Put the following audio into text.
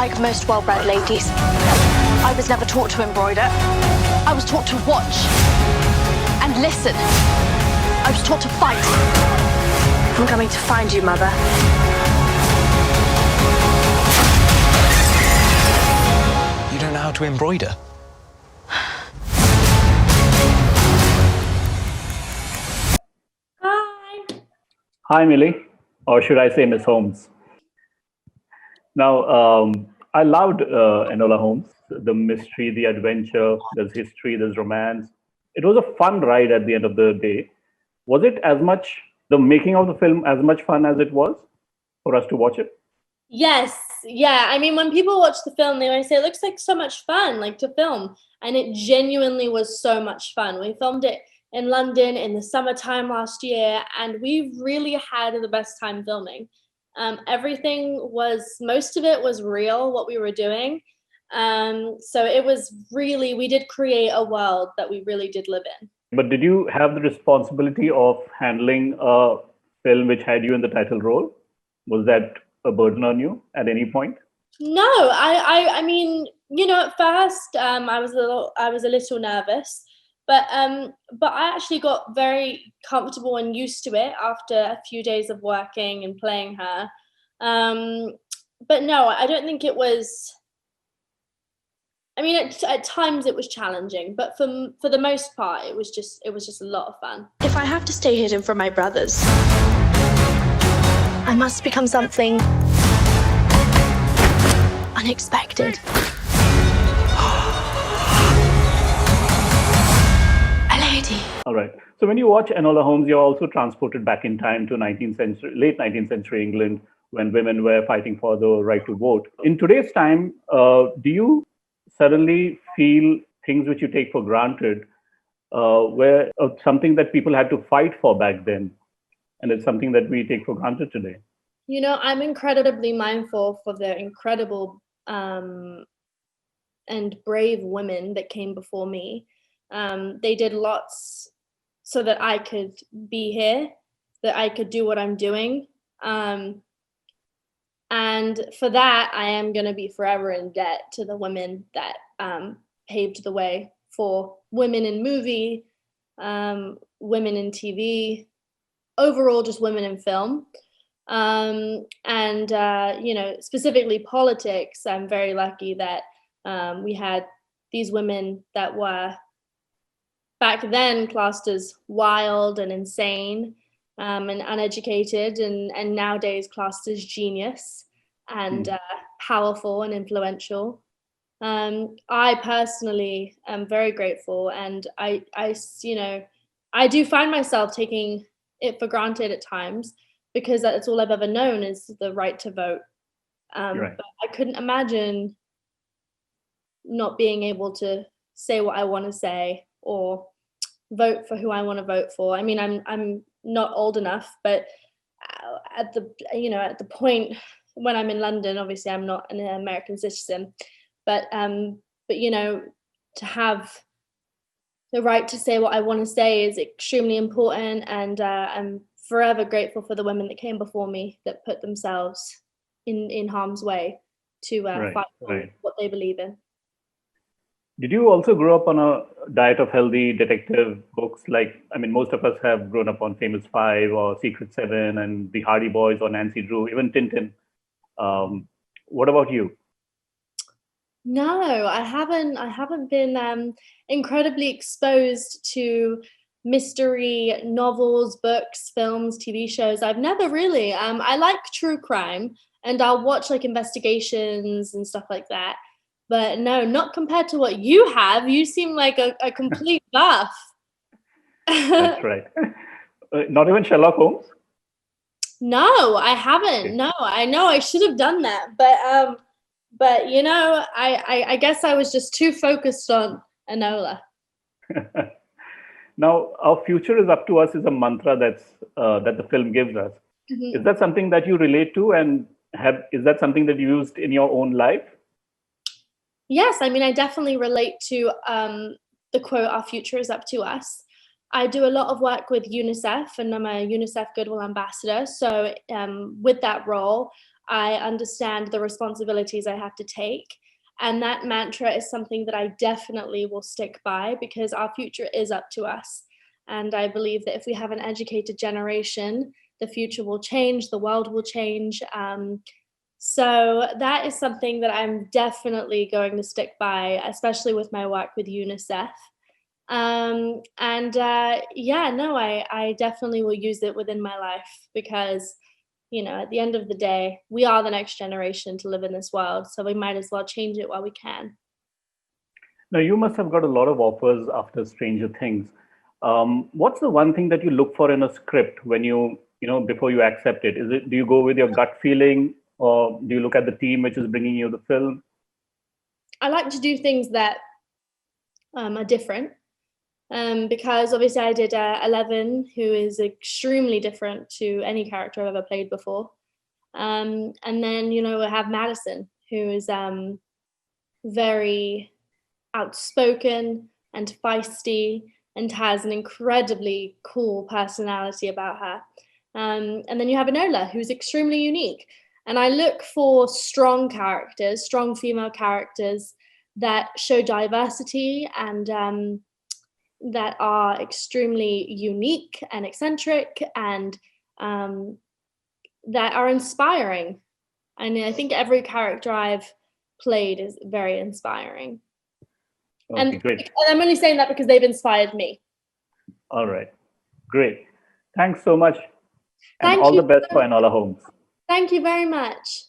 like most well-bred ladies. I was never taught to embroider. I was taught to watch and listen. I was taught to fight. I'm coming to find you, Mother. You don't know how to embroider? Hi. Hi, Millie, or should I say Miss Holmes? Now, I loved Enola Holmes, the mystery, the adventure, there's history, there's romance. It was a fun ride at the end of the day. Was it as much, the making of the film, as much fun as it was for us to watch it? Yes, yeah. I mean, when people watch the film, they always say it looks like so much fun, like to film. And it genuinely was so much fun. We filmed it in London in the summertime last year, and we really had the best time filming. Most of it was real, what we were doing. So it was really, we did create a world that we really did live in. But did you have the responsibility of handling a film which had you in the title role? Was that a burden on you at any point? No, I mean, at first, I was a little nervous, but I actually got very comfortable and used to it after a few days of working and playing her. But no, I don't think it was. I mean, at times it was challenging, but for the most part, it was just a lot of fun. If I have to stay hidden from my brothers, I must become something unexpected. A lady. All right. So when you watch Enola Holmes, you're also transported back in time to late 19th century England, when women were fighting for the right to vote. In today's time, do you suddenly feel things which you take for granted were something that people had to fight for back then, and it's something that we take for granted today? I'm incredibly mindful for the incredible and brave women that came before me. They did lots so that I could be here, that I could do what I'm doing. And for that, I am going to be forever in debt to the women that paved the way for women in movie, women in TV, overall just women in film. Specifically politics, I'm very lucky that we had these women that were back then classed as wild and insane, and uneducated, and nowadays classed as genius and powerful and influential. I personally am very grateful, and I do find myself taking it for granted at times, because that's all I've ever known is the right to vote. Right. But I couldn't imagine not being able to say what I want to say or vote for who I want to vote for. I mean, I'm not old enough, but at the point when I'm in London, obviously I'm not an American citizen, but to have the right to say what I want to say is extremely important, and I'm forever grateful for the women that came before me that put themselves in harm's way to fight for what they believe in. Did you also grow up on a diet of healthy detective books? Most of us have grown up on Famous Five or Secret Seven and The Hardy Boys or Nancy Drew, even Tintin. What about you? No, I haven't been incredibly exposed to mystery novels, books, films, TV shows. I've never really. I like true crime, and I'll watch like investigations and stuff like that. But no, not compared to what you have. You seem like a complete buff. That's right. Not even Sherlock Holmes? No, I haven't. Okay. No, I know I should have done that. But I guess I was just too focused on Enola. Now, our future is up to us is a mantra that the film gives us. Mm-hmm. Is that something that you relate to, and is that something that you used in your own life? Yes, I mean, I definitely relate to the quote, "Our future is up to us." I do a lot of work with UNICEF, and I'm a UNICEF Goodwill Ambassador. So with that role, I understand the responsibilities I have to take. And that mantra is something that I definitely will stick by, because our future is up to us. And I believe that if we have an educated generation, the future will change, the world will change. So that is something that I'm definitely going to stick by, especially with my work with UNICEF. I definitely will use it within my life, because at the end of the day, we are the next generation to live in this world, so we might as well change it while we can. Now, you must have got a lot of offers after Stranger Things. What's the one thing that you look for in a script when before you accept it? Do you go with your gut feeling, or do you look at the team which is bringing you the film? I like to do things that are different. Because obviously I did 11, who is extremely different to any character I've ever played before. And then, we have Madison, who is very outspoken and feisty and has an incredibly cool personality about her. And then you have Enola, who's extremely unique. And I look for strong characters, strong female characters that show diversity and that are extremely unique and eccentric and that are inspiring. And I think every character I've played is very inspiring. Okay, great. And I'm only saying that because they've inspired me. All right, great. Thanks so much. And Thank all you. the best for Enola Holmes. Thank you very much.